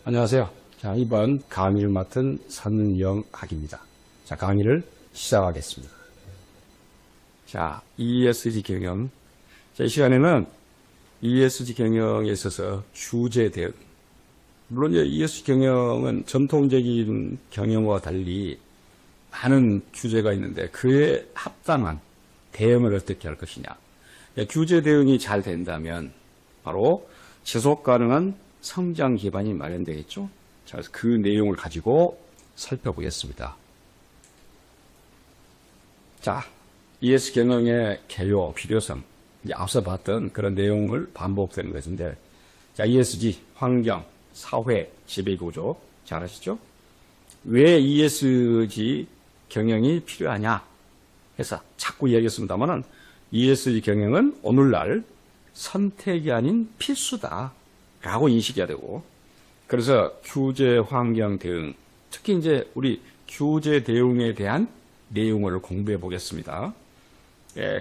안녕하세요. 자, 이번 강의를 맡은 선영학입니다. 자, 강의를 시작하겠습니다. 자, ESG 경영. 자, 이 시간에는 ESG 경영에 있어서 주제 대응. 물론 이제 ESG 경영은 전통적인 경영과 달리 많은 주제가 있는데 그에 합당한 대응을 어떻게 할 것이냐. 규제 대응이 잘 된다면 바로 지속 가능한 성장 기반이 마련되겠죠. 자, 그래서 그 내용을 가지고 살펴보겠습니다. 자, ESG 경영의 개요, 필요성. 이제 앞서 봤던 그런 내용을 반복되는 것인데, 자, ESG, 환경, 사회, 지배구조. 잘 아시죠? 왜 ESG 경영이 필요하냐? 해서 자꾸 이야기했습니다만은 ESG 경영은 오늘날 선택이 아닌 필수다. 라고 인식해야 되고, 그래서 규제 환경 대응, 특히 이제 우리 규제 대응에 대한 내용을 공부해 보겠습니다.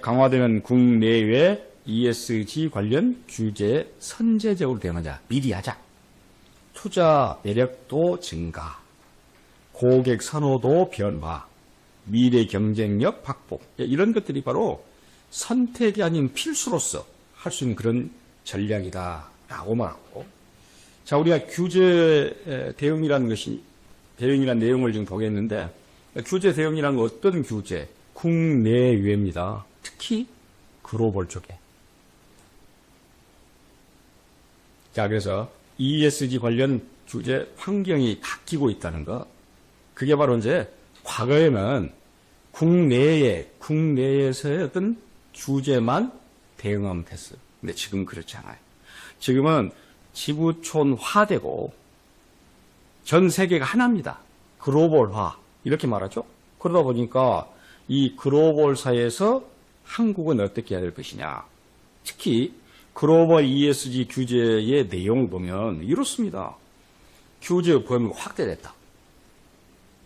강화되는 국내외 ESG 관련 규제 선제적으로 대응하자, 미리 하자. 투자 매력도 증가, 고객 선호도 변화, 미래 경쟁력 확보, 이런 것들이 바로 선택이 아닌 필수로서 할 수 있는 그런 전략이다. 라고 말하고. 자, 우리가 규제 대응이라는 것이, 대응이라는 내용을 지금 보겠는데, 규제 대응이라는 건 어떤 규제? 국내외입니다. 특히 글로벌 쪽에. 자, 그래서 ESG 관련 규제 환경이 바뀌고 있다는 거. 그게 바로 이제 과거에는 국내에서의 어떤 규제만 대응하면 됐어요. 근데 지금 그렇지 않아요. 지금은 지구촌화되고 전 세계가 하나입니다. 글로벌화 이렇게 말하죠. 그러다 보니까 이 글로벌 사회에서 한국은 어떻게 해야 될 것이냐. 특히 글로벌 ESG 규제의 내용을 보면 이렇습니다. 규제 범위가 확대됐다.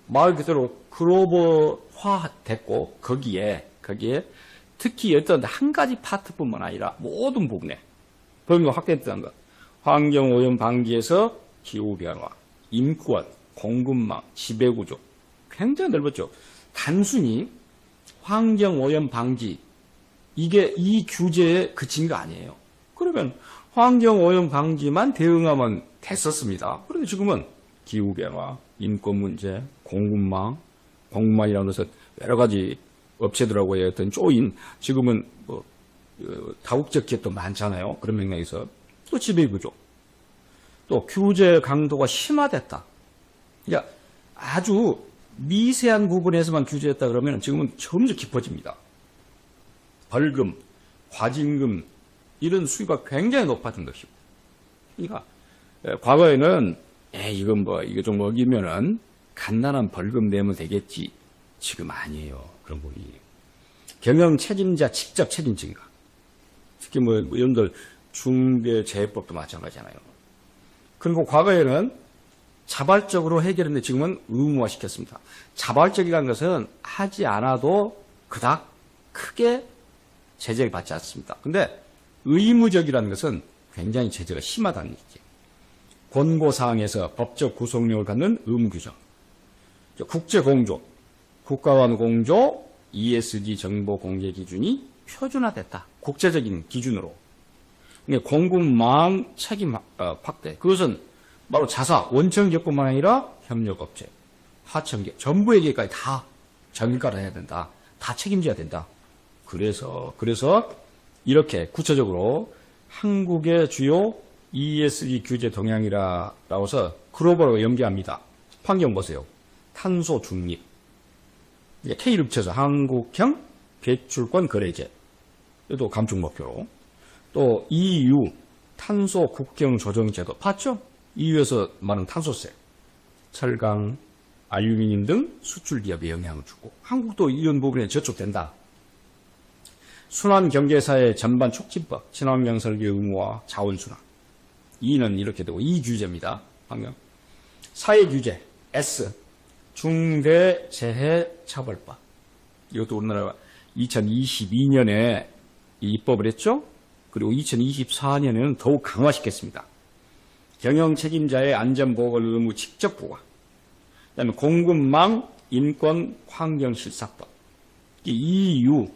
말 그대로 글로벌화 됐고 거기에 특히 어떤 한 가지 파트뿐만 아니라 모든 부분에 범위가 확대됐다는 것. 환경오염 방지에서 기후변화, 인권, 공급망, 지배구조 굉장히 넓었죠. 단순히 환경오염 방지 이게 이 규제에 그친 거 아니에요. 그러면 환경오염 방지만 대응하면 됐었습니다. 그런데 지금은 기후변화, 인권 문제, 공급망이라는 것은 여러 가지 업체들하고의 어떤 조인, 지금은 뭐 다국적 기업도 많잖아요. 그런 맥락에서 또 지배구조, 또 규제 강도가 심화됐다. 그러니까 아주 미세한 부분에서만 규제했다 그러면 지금은 점점 깊어집니다. 벌금, 과징금 이런 수위가 굉장히 높아진 것이고. 그러니까 과거에는 이거 좀 어기면은 간단한 벌금 내면 되겠지. 지금 아니에요. 그런 부분이. 경영 책임자 직접 책임 증가. 특히 여러분들 중대재해법도 마찬가지잖아요. 그리고 과거에는 자발적으로 해결했는데 지금은 의무화 시켰습니다. 자발적이라는 것은 하지 않아도 그닥 크게 제재를 받지 않습니다. 근데 의무적이라는 것은 굉장히 제재가 심하다는 얘기죠. 권고사항에서 법적 구속력을 갖는 의무규정. 국제공조, 국가 간 공조, ESG 정보 공개 기준이 표준화됐다. 국제적인 기준으로. 공급망 책임 확대. 그것은 바로 자사, 원청기업뿐만 아니라 협력업체, 하청기업, 전부에게까지 다 전가를 해야 된다. 다 책임져야 된다. 그래서 이렇게 구체적으로 한국의 주요 ESG 규제 동향이라고 해서 글로벌하고 연계합니다. 환경 보세요. 탄소 중립. K를 붙여서 한국형 배출권 거래제. 또 감축 목표로. 또 EU 탄소 국경 조정 제도. 봤죠? EU에서 말하는 탄소세. 철강, 알루미늄 등 수출 기업에 영향을 주고 한국도 이런 부분에 저촉된다. 순환 경제사회 전반 촉진법, 친환경 설계 의무화, 자원순환. E는 이렇게 되고 E 규제입니다. 환경. 사회 규제 S. 중대재해처벌법. 이것도 우리나라가 2022년에 입법을 했죠. 그리고 2024년에는 더욱 강화시켰습니다. 경영 책임자의 안전보건 의무 직접 부과. 그다음에 공급망 인권 환경 실사법. EU,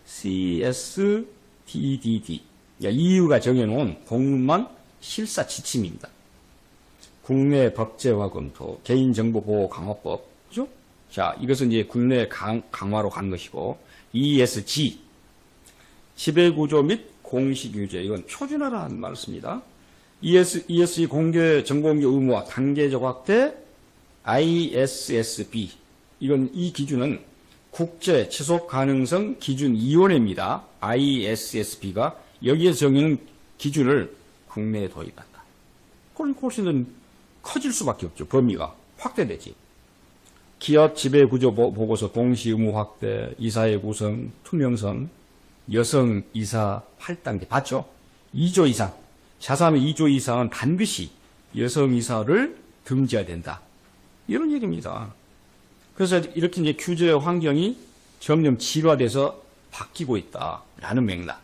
CSTDD. EU가 정해놓은 공급망 실사 지침입니다. 국내 법제화 검토, 개인정보보호 강화법. 그죠? 자, 이것은 이제 국내 강화로 간 것이고, ESG. 지배구조 및 공시규제. 이건 표준화라는 말을 씁니다. ESG 공개, 정보공개 의무화 단계적 확대, ISSB. 이 기준은 국제 지속 가능성 기준 위원회입니다. ISSB가 여기에서 정하는 기준을 국내에 도입한다. 그럼 훨씬 커질 수밖에 없죠. 범위가 확대되지. 기업 지배 구조 보고서 동시 의무 확대, 이사의 구성, 투명성, 여성 이사 8단계 봤죠? 2조 이상. 자3의 2조 이상은 반드시 여성 이사를 등재해야 된다. 이런 얘기입니다. 그래서 이렇게 이제 규제 환경이 점점 질화돼서 바뀌고 있다라는 맥락.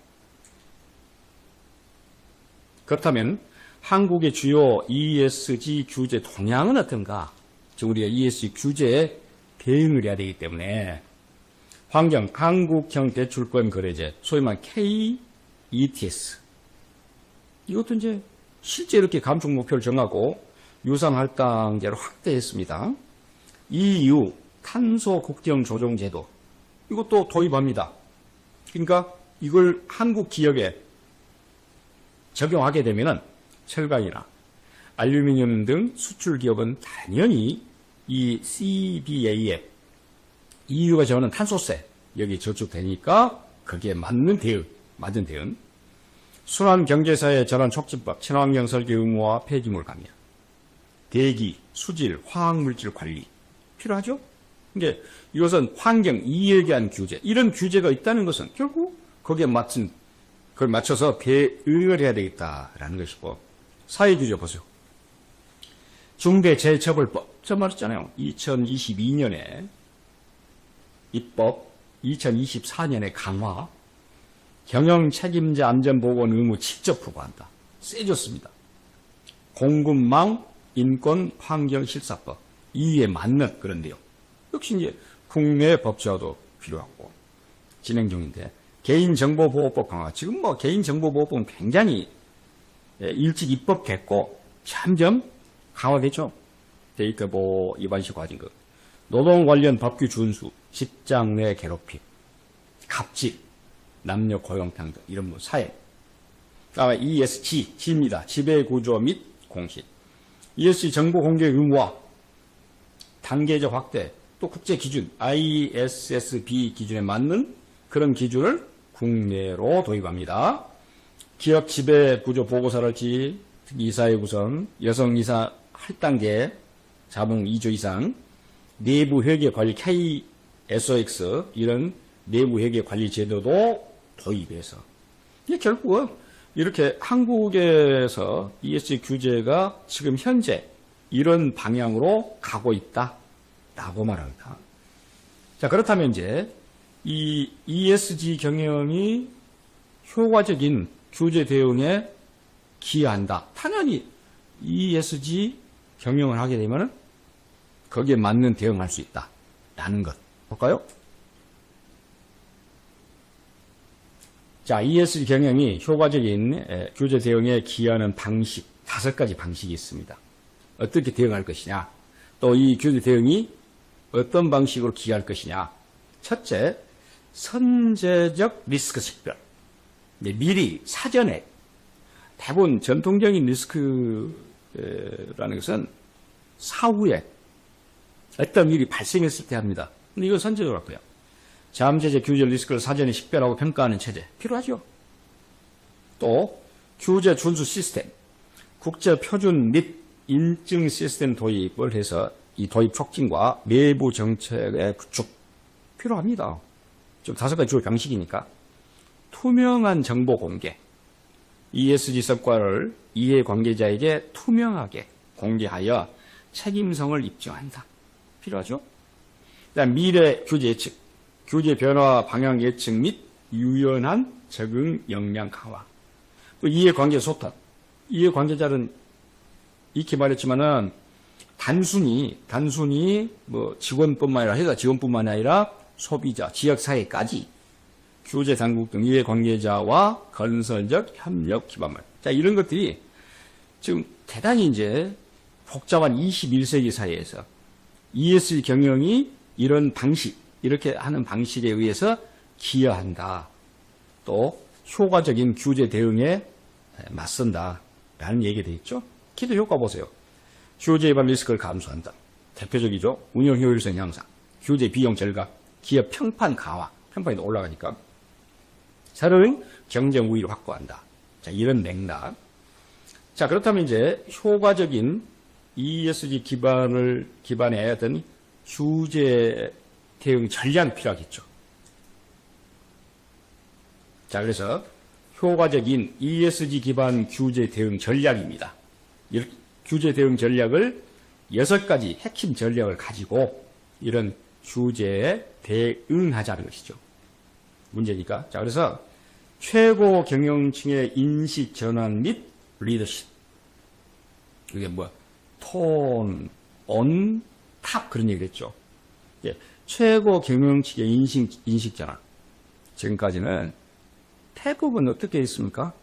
그렇다면 한국의 주요 ESG 규제 동향은 어떤가? 즉 우리가 ESG 규제에 대응을 해야 되기 때문에 환경 한국형 대출권 거래제, 소위 말하는 KETS. 이것도 이제 실제 이렇게 감축 목표를 정하고 유상 할당제를 확대했습니다. EU 탄소 국경 조정 제도. 이것도 도입합니다. 그러니까 이걸 한국 기업에 적용하게 되면은 철강이나 알루미늄 등 수출 기업은 당연히 이 CBA에 EU가 정하는 탄소세 여기 저축되니까 거기에 맞는 대응. 순환 경제사회 전환 촉진법, 친환경 설계 의무화 폐기물 감면, 대기, 수질, 화학물질 관리 필요하죠? 근데 이것은 환경 이해에 대한 규제, 이런 규제가 있다는 것은 결국 거기에 그걸 맞춰서 대응을 해야 되겠다라는 것이고, 사회규제 보세요. 중대재해처벌법, 저 말했잖아요. 2022년에 입법, 2024년에 강화, 경영 책임자 안전보건 의무 직접 부과한다. 세졌습니다. 공급망 인권 환경 실사법, 이에 맞는 그런 내용. 역시 이제 국내 법제화도 필요하고 진행 중인데, 개인정보보호법 강화. 지금 개인정보보호법은 굉장히 일찍 입법됐고 점점 강화되죠. 데이터 보호 위반시 과징금, 노동 관련 법규 준수, 직장 내 괴롭힘, 갑질, 남녀 고용탕 등 이런 사회. 다음에 ESG, G입니다. 지배구조 및 공시. ESG 정보 공개 의무화, 단계적 확대, 또 국제 기준, ISSB 기준에 맞는 그런 기준을 국내로 도입합니다. 기업 지배 구조 보고서랄지, 특히 이사의 구성, 여성 이사 8단계, 자본 2조 이상, 내부 회계 관리 KSOX, 이런 내부 회계 관리 제도도 도입해서. 이게 결국은 이렇게 한국에서 ESG 규제가 지금 현재 이런 방향으로 가고 있다라고 말합니다. 자, 그렇다면 이제 이 ESG 경영이 효과적인 규제 대응에 기여한다. 당연히 ESG 경영을 하게 되면 거기에 맞는 대응할 수 있다라는 것. 볼까요? 자, ESG 경영이 효과적인 규제 대응에 기여하는 방식, 5가지 방식이 있습니다. 어떻게 대응할 것이냐, 또 이 규제 대응이 어떤 방식으로 기여할 것이냐. 첫째, 선제적 리스크 식별. 미리 사전에, 대부분 전통적인 리스크라는 것은 사후에 어떤 일이 발생했을 때 합니다. 근데 이건 선제적으로 할거예요. 잠재적 규제 리스크를 사전에 식별하고 평가하는 체제 필요하죠. 또 규제 준수 시스템, 국제 표준 및 인증 시스템 도입을 해서 이 도입 촉진과 내부 정책의 구축 필요합니다. 좀 5가지 주요 방식이니까. 투명한 정보 공개, ESG 성과를 이해관계자에게 투명하게 공개하여 책임성을 입증한다. 필요하죠. 그다음 미래 규제 예측, 규제 변화 방향 예측 및 유연한 적응 역량 강화. 또 이해관계 소통. 이해관계자는 익히 말했지만은 단순히 뭐 직원뿐만 아니라 회사 직원뿐만 아니라 소비자, 지역사회까지 규제 당국 등 이해 관계자와 건설적 협력 기반말. 자, 이런 것들이 지금 대단히 이제 복잡한 21세기 사회에서 ESG 경영이 이런 방식, 이렇게 하는 방식에 의해서 기여한다. 또 효과적인 규제 대응에 맞선다. 라는 얘기가 되어 있죠. 기도 효과 보세요. 규제 위반 리스크를 감소한다. 대표적이죠. 운영 효율성 향상, 규제 비용 절감, 기업 평판 강화, 평판이 올라가니까 새로운 경쟁 우위를 확보한다. 자, 이런 맥락. 자, 그렇다면 이제 효과적인 ESG 기반의 어떤 규제 대응 전략이 필요하겠죠. 자, 그래서 효과적인 ESG 기반 규제 대응 전략입니다. 이렇게 규제 대응 전략을 6가지 핵심 전략을 가지고 이런 규제에 대응하자는 것이죠. 문제니까. 자, 그래서 최고 경영층의 인식 전환 및 리더십. 이게 뭐, 톤, 온, 탑 그런 얘기를 했죠. 예, 최고 경영층의 인식 전환. 지금까지는 대부분 어떻게 했습니까?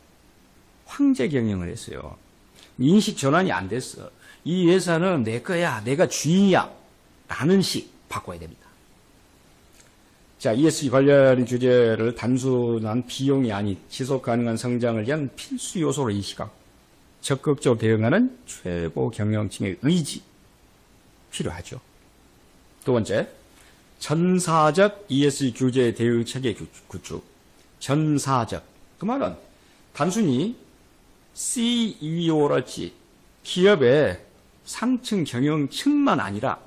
황제 경영을 했어요. 인식 전환이 안 됐어. 이 회사는 내 거야, 내가 주인이야 라는 식 바꿔야 됩니다. 자, ESG 관련 규제를 단순한 비용이 아닌 지속 가능한 성장을 위한 필수 요소로 인식하고 적극적으로 대응하는 최고 경영층의 의지 필요하죠. 두 번째, 전사적 ESG 규제 대응 체계 구축. 전사적. 그 말은 단순히 CEO랄지 기업의 상층 경영층만 아니라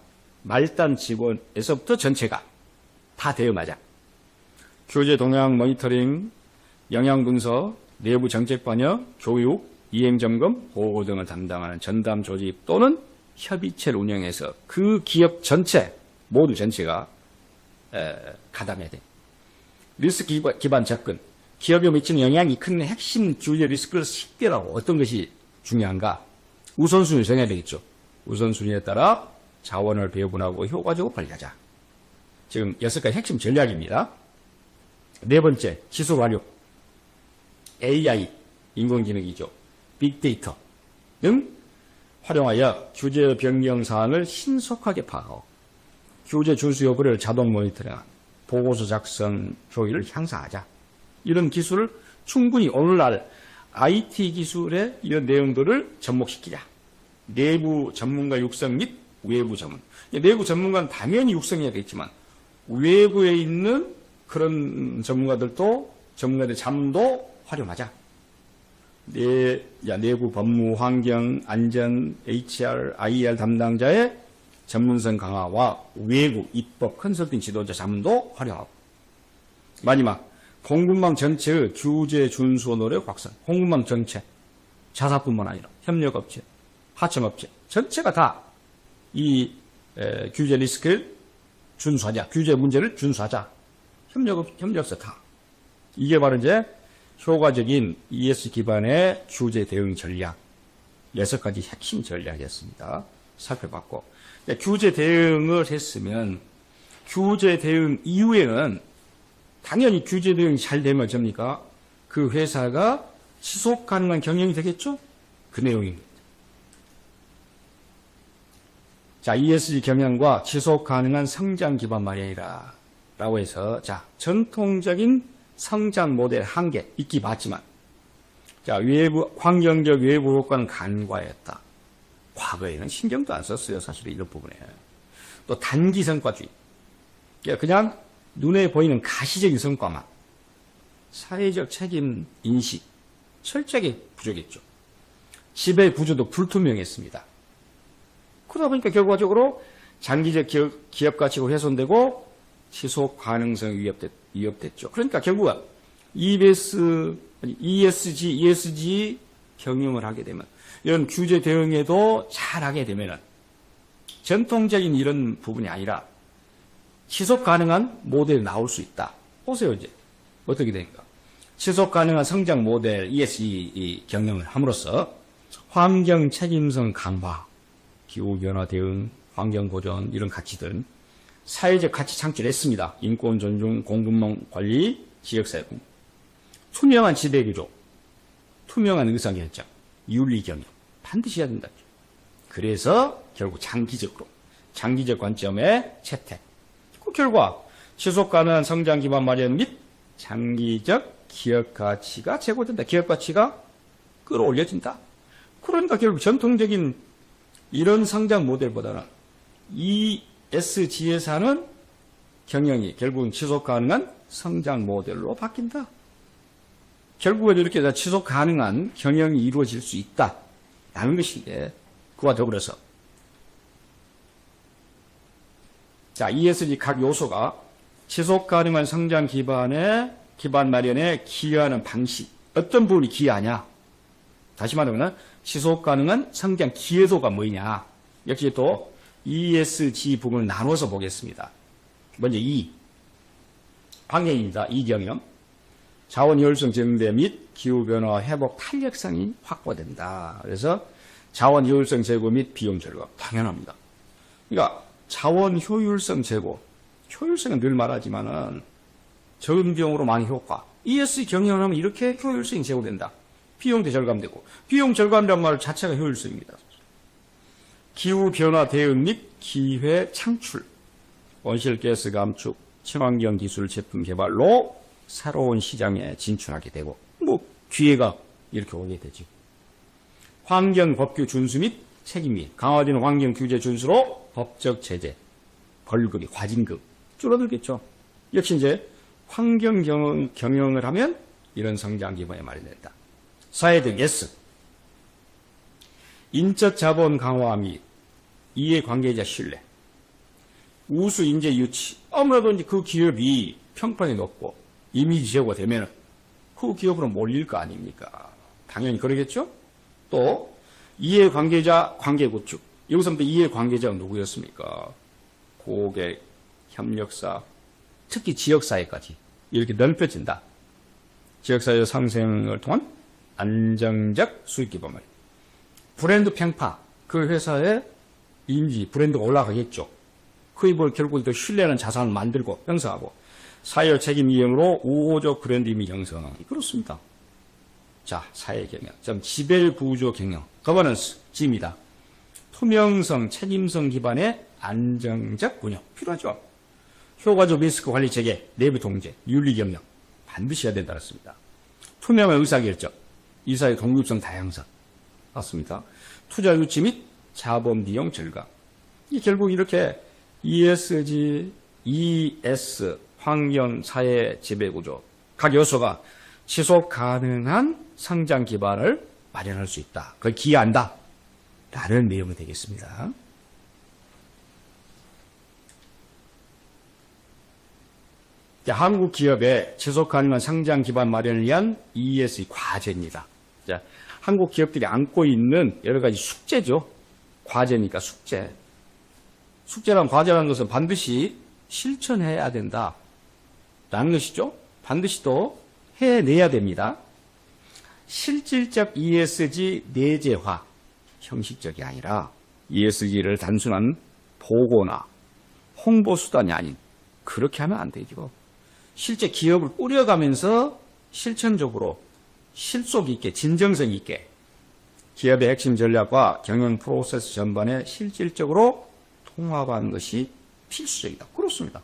말단 직원에서부터 전체가 다 대응하자. 규제 동향 모니터링, 영향 분석, 내부 정책 반영, 교육, 이행 점검, 보고 등을 담당하는 전담 조직 또는 협의체를 운영해서 그 기업 전체, 모두 전체가 가담해야 돼. 리스크 기반 접근. 기업에 미치는 영향이 큰 핵심 규제 리스크를 식별하고 어떤 것이 중요한가? 우선순위 정해야 되겠죠. 우선순위에 따라 자원을 배분하고 효과적으로 관리하자. 지금 6가지 핵심 전략입니다. 네 번째, 기술 활용. AI, 인공지능이죠. 빅데이터 등 활용하여 규제 변경 사항을 신속하게 파악하고 규제 준수 여부를 자동 모니터링하는 보고서 작성 효율을 향상하자. 이런 기술을 충분히 오늘날 IT 기술의 이런 내용들을 접목시키자. 내부 전문가 육성 및 외부 전문. 내부 전문가는 당연히 육성해야겠지만 외부에 있는 그런 전문가들의 잠도 활용하자. 내부 법무, 환경, 안전, HR, IR 담당자의 전문성 강화와 외부, 입법, 컨설팅 지도자 자문도 활용하고. 마지막, 공급망 전체의 규제 준수 노력 확산. 공급망 전체, 자사뿐만 아니라 협력업체, 하청업체 전체가 다 이 규제 리스크를 준수하자. 규제 문제를 준수하자. 협력업체 다. 이게 바로 이제 효과적인 ESG 기반의 규제 대응 전략 6가지 핵심 전략이었습니다. 살펴봤고, 규제 대응을 했으면 규제 대응 이후에는 당연히 규제 대응이 잘 되면 접니까? 그 회사가 지속 가능한 경영이 되겠죠? 그 내용입니다. 자, ESG 경영과 지속 가능한 성장 기반 마련이라 라고 해서, 자, 전통적인 성장 모델 한계 있기 봤지만, 자, 환경적 외부 효과는 간과했다. 과거에는 신경도 안 썼어요, 사실 이런 부분에. 또 단기 성과주의. 그냥 눈에 보이는 가시적인 성과만. 사회적 책임 인식, 철저하게 부족했죠. 지배 구조도 불투명했습니다. 그러다 보니까 결과적으로 장기적 기업 가치가 훼손되고 지속 가능성이 위협됐죠. 그러니까 결국은 ESG 경영을 하게 되면, 이런 규제 대응에도 잘하게 되면은 전통적인 이런 부분이 아니라 지속 가능한 모델이 나올 수 있다. 보세요, 이제. 어떻게 되는가. 지속 가능한 성장 모델 ESG 경영을 함으로써 환경 책임성 강화, 기후변화 대응, 환경 보전 이런 가치들, 사회적 가치 창출했습니다. 인권 존중, 공급망 관리, 지역사회공, 투명한 지배구조, 투명한 의사결정, 윤리경영 반드시 해야 된다. 그래서 결국 장기적 관점의 채택. 그 결과 지속가능한 성장 기반 마련 및 장기적 기업 가치가 제고된다. 기업 가치가 끌어올려진다. 그러니까 결국 전통적인 이런 성장 모델보다는 ESG에 사는 경영이 결국은 지속가능한 성장 모델로 바뀐다. 결국은 이렇게 지속 가능한 경영이 이루어질 수 있다라는 것인데, 그와 더불어서 자, ESG 각 요소가 지속 가능한 성장 기반 마련에 기여하는 방식, 어떤 부분이 기여하냐? 다시 말하면 지속 가능한 성장 기여도가 뭐냐? 역시 또 ESG 부분을 나눠서 보겠습니다. 먼저 방향입니다. 경영. 자원 효율성 증대 및 기후변화 회복 탄력성이 확보된다. 그래서 자원 효율성 제고 및 비용 절감. 당연합니다. 그러니까 자원 효율성 제고. 효율성은 늘 말하지만은 적은 비용으로 많은 효과. ESG 경영을 하면 이렇게 효율성이 제고된다. 비용도 절감되고. 비용 절감이란 말 자체가 효율성입니다. 기후변화 대응 및 기회 창출. 온실가스 감축, 친환경 기술 제품 개발로 새로운 시장에 진출하게 되고, 기회가 이렇게 오게 되죠. 환경 법규 준수 및 책임이 강화되는 환경 규제 준수로 법적 제재, 벌금이 과징금 줄어들겠죠. 역시 이제 환경 경영을 하면 이런 성장 기반이 마련된다. 사회적 S. 인적 자본 강화 및 이해관계자 신뢰. 우수 인재 유치. 아무래도 이제 그 기업이 평판이 높고 이미지 제고가 되면 그 기업으로 몰릴 거 아닙니까? 당연히 그러겠죠? 또 이해관계자 관계 구축. 여기서부터 이해관계자가 누구였습니까? 고객, 협력사, 특히 지역사회까지 이렇게 넓혀진다. 지역사회 상생을 통한 안정적 수익 기반 마련. 브랜드 평파. 그 회사의 인지, 브랜드가 올라가겠죠. 그에 결국 더 신뢰하는 자산을 만들고 형성하고, 사회 책임 이행으로 우호적 브랜드 이미 형성. 그렇습니다. 자, 사회 경영. 지배 구조 경영. 거버넌스, G입니다. 투명성, 책임성 기반의 안정적 운영. 필요하죠. 효과적 리스크 관리 체계, 내부 통제, 윤리 경영. 반드시 해야 된다. 그렇습니다. 투명한 의사결정, 이사의 독립성 다양성. 맞습니다. 투자 유치 및 자본 비용 절감. 결국 이렇게 ESG, ES, 환경, 사회, 지배구조 각 요소가 지속 가능한 성장 기반을 마련할 수 있다. 그걸 기여한다. 라는 내용이 되겠습니다. 자, 한국 기업의 지속 가능한 성장 기반 마련을 위한 ESG 과제입니다. 자, 한국 기업들이 안고 있는 여러 가지 숙제죠. 과제니까 숙제. 숙제란 과제라는 것은 반드시 실천해야 된다. 라는 것이죠. 반드시 또 해내야 됩니다. 실질적 ESG 내재화, 형식적이 아니라 ESG를 단순한 보고나 홍보 수단이 아닌, 그렇게 하면 안 되죠. 실제 기업을 꾸려가면서 실천적으로 실속 있게, 진정성 있게 기업의 핵심 전략과 경영 프로세스 전반에 실질적으로 통합하는 것이 필수적이다. 그렇습니다.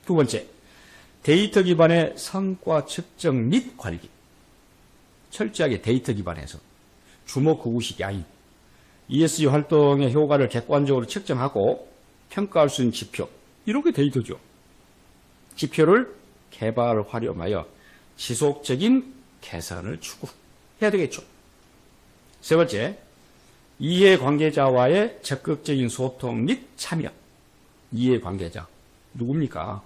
두 번째, 데이터 기반의 성과 측정 및 관리. 철저하게 데이터 기반에서 주먹구구식이 아닌 ESG 활동의 효과를 객관적으로 측정하고 평가할 수 있는 지표. 이런 게 데이터죠. 지표를 개발을 활용하여 지속적인 개선을 추구해야 되겠죠. 세 번째, 이해관계자와의 적극적인 소통 및 참여. 이해관계자 누굽니까?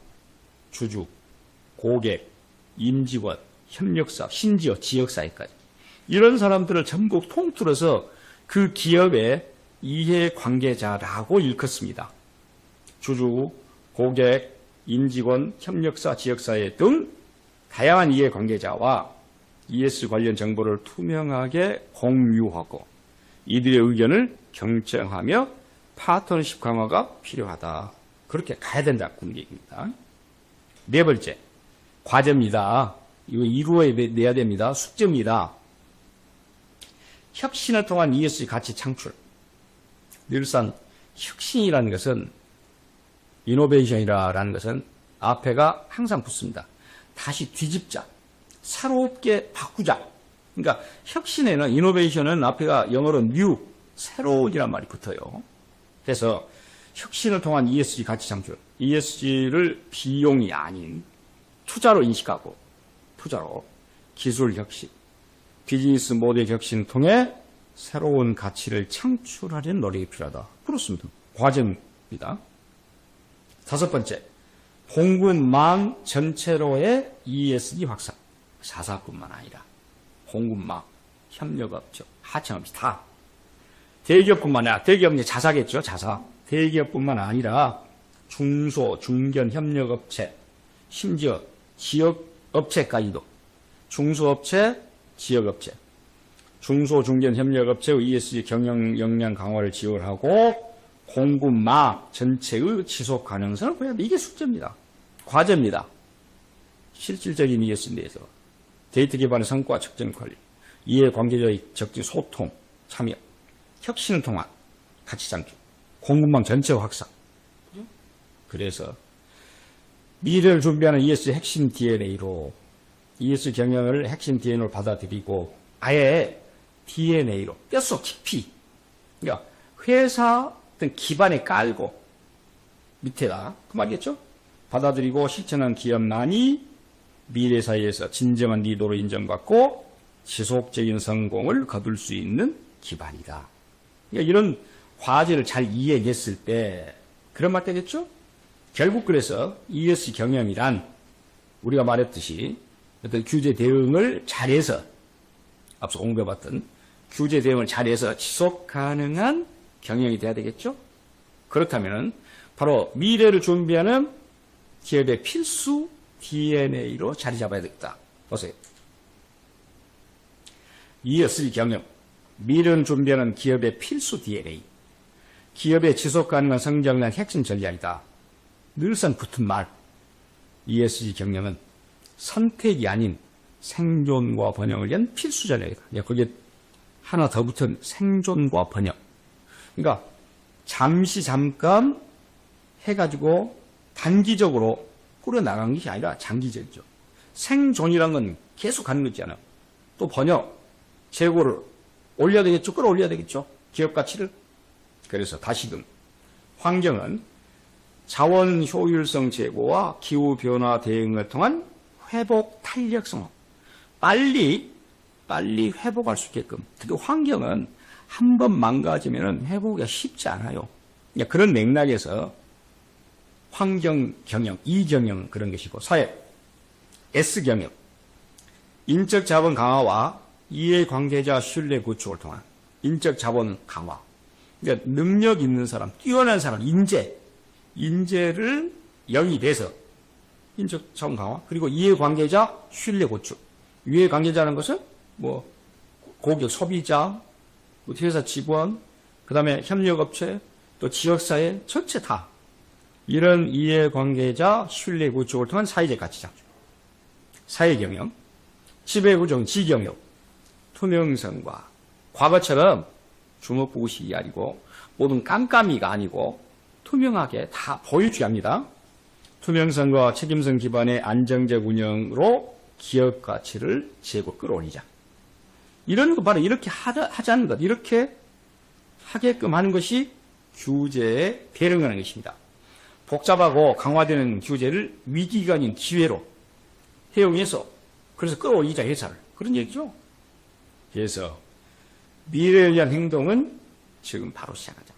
주주, 고객, 임직원, 협력사, 심지어 지역사회까지. 이런 사람들을 전부 통틀어서 그 기업의 이해관계자라고 일컫습니다. 주주, 고객, 임직원, 협력사, 지역사회 등 다양한 이해관계자와 ES 관련 정보를 투명하게 공유하고 이들의 의견을 경청하며 파트너십 강화가 필요하다. 그렇게 가야 된다는 얘기입니다. 네 번째, 과제입니다. 이거 이루어내야 됩니다. 숙제입니다. 혁신을 통한 ESG 가치 창출. 늘상 혁신이라는 것은, 이노베이션이라는 것은 앞에가 항상 붙습니다. 다시 뒤집자. 새롭게 바꾸자. 그러니까 혁신에는, 이노베이션은 앞에가 영어로 new, 새로운이란 말이 붙어요. 그래서 혁신을 통한 ESG 가치 창출. ESG를 비용이 아닌 투자로 인식하고, 투자로 기술 혁신, 비즈니스 모델 혁신을 통해 새로운 가치를 창출하려는 노력이 필요하다. 그렇습니다. 과제입니다. 다섯 번째, 공군망 전체로의 ESG 확산. 사사뿐만 아니라 공군망, 협력업체, 하청업체 다. 대기업뿐만 아니라, 대기업은 자사겠죠, 자사. 대기업뿐만 아니라 중소, 중견 협력업체, 심지어 지역업체까지도. 중소업체, 지역업체, 중소, 중견 협력업체의 ESG 경영 역량 강화를 지원하고 공군망 전체의 지속 가능성을 보여야 돼. 이게 숙제입니다. 과제입니다. 실질적인 ESG에 대해서 데이터 기반의 성과 측정 관리, 이해관계자의 적극 소통, 참여, 혁신을 통한 가치 창출, 공군망 전체 확산. 그래서 미래를 준비하는 ESG 핵심 DNA로 ESG 경영을 핵심 DNA로 받아들이고 아예 DNA로 뼛속 깊이, 그러니까 회사 어떤 기반에 깔고 밑에다 그 말이겠죠? 받아들이고 실천한 기업만이 미래 사회에서 진정한 리더로 인정받고 지속적인 성공을 거둘 수 있는 기반이다. 그러니까 이런 과제를 잘 이해했을 때 그런 말 되겠죠? 결국 그래서 ESG 경영이란 우리가 말했듯이 어떤 규제 대응을 잘해서, 앞서 공부해봤던 규제 대응을 잘해서 지속 가능한 경영이 돼야 되겠죠? 그렇다면 바로 미래를 준비하는 기업의 필수 DNA로 자리 잡아야 되겠다. 보세요. ESG 경영, 미래를 준비하는 기업의 필수 DNA, 기업의 지속 가능한 성장을 위한 핵심 전략이다. 늘상 붙은 말, ESG 경영은 선택이 아닌 생존과 번영을 위한 필수 전략이다. 거기에 하나 더 붙은 생존과 번영. 그러니까 잠깐 해가지고 단기적으로 꾸려나간 것이 아니라 장기적이죠. 생존이란 건 계속 가는 거잖아요. 또 번영, 재고를 올려야 되겠죠. 끌어올려야 되겠죠. 기업 가치를. 그래서 다시금 환경은 자원 효율성 제고와 기후변화 대응을 통한 회복 탄력성, 빨리 회복할 수 있게끔. 특히 환경은 한 번 망가지면 회복이 쉽지 않아요. 그런 맥락에서 환경 경영, 이경영 그런 것이고, 사회 S 경영, 인적 자본 강화와 이해관계자 신뢰 구축을 통한 인적 자본 강화. 그러니까 능력 있는 사람, 뛰어난 사람, 인재를 영입해서 인적 자본 강화, 그리고 이해관계자 신뢰 구축. 이해관계자는 것은 고객 소비자, 회사 직원, 그 다음에 협력업체, 또 지역사회 전체 다 이런 이해관계자 신뢰 구축을 통한 사회적 가치 창출. 사회경영, 지배구조 지경영, 투명성과 과거처럼 주먹보고 시기 아니고 모든 깜깜이가 아니고 투명하게 다 보여주게 합니다. 투명성과 책임성 기반의 안정적 운영으로 기업 가치를 재고 끌어올리자. 이런 거 바로 이렇게 하자는 것, 이렇게 하게끔 하는 것이 규제에 대응하는 것입니다. 복잡하고 강화되는 규제를 위기가 아닌 기회로 해용해서 그래서 끌어올리자 회사를. 그런 얘기죠. 그래서 미래를 위한 행동은 지금 바로 시작하자.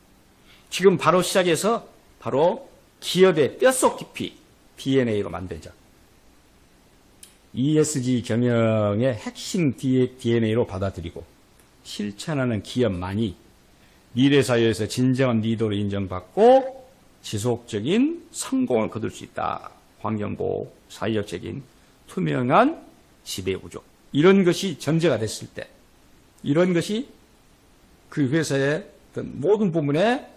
지금 바로 시작해서 바로 기업의 뼛속 깊이 DNA로 만들자. ESG 경영의 핵심 DNA로 받아들이고 실천하는 기업만이 미래사회에서 진정한 리더로 인정받고 지속적인 성공을 거둘 수 있다. 환경보호, 사회적 책임, 투명한 지배구조. 이런 것이 전제가 됐을 때, 이런 것이 그 회사의 어떤 모든 부문에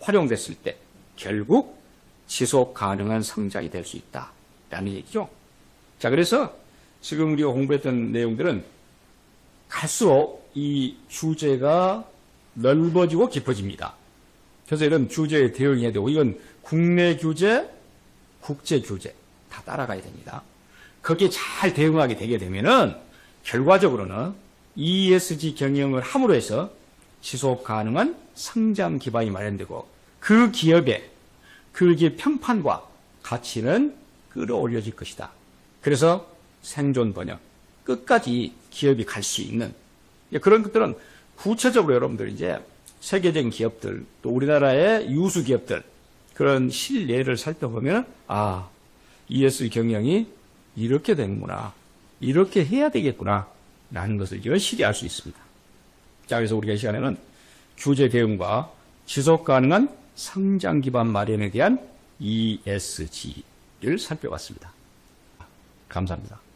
활용됐을 때 결국 지속 가능한 성장이 될 수 있다라는 얘기죠. 자, 그래서 지금 우리가 공부했던 내용들은 갈수록 이 주제가 넓어지고 깊어집니다. 그래서 이런 주제에 대응해야 되고, 이건 국내 규제, 국제 규제 다 따라가야 됩니다. 거기에 잘 대응하게 되게 되면은 결과적으로는 ESG 경영을 함으로 해서 지속 가능한 성장 기반이 마련되고, 그 기업의 평판과 가치는 끌어올려질 것이다. 그래서 생존 번영, 끝까지 기업이 갈 수 있는 그런 것들은 구체적으로 여러분들 이제 세계적인 기업들, 또 우리나라의 유수 기업들, 그런 실례를 살펴보면, 아, ESG 경영이 이렇게 되는구나, 이렇게 해야 되겠구나 라는 것을 여실히 알 수 있습니다. 자, 그래서 우리가 이 시간에는 규제 대응과 지속 가능한 성장 기반 마련에 대한 ESG를 살펴봤습니다. 감사합니다.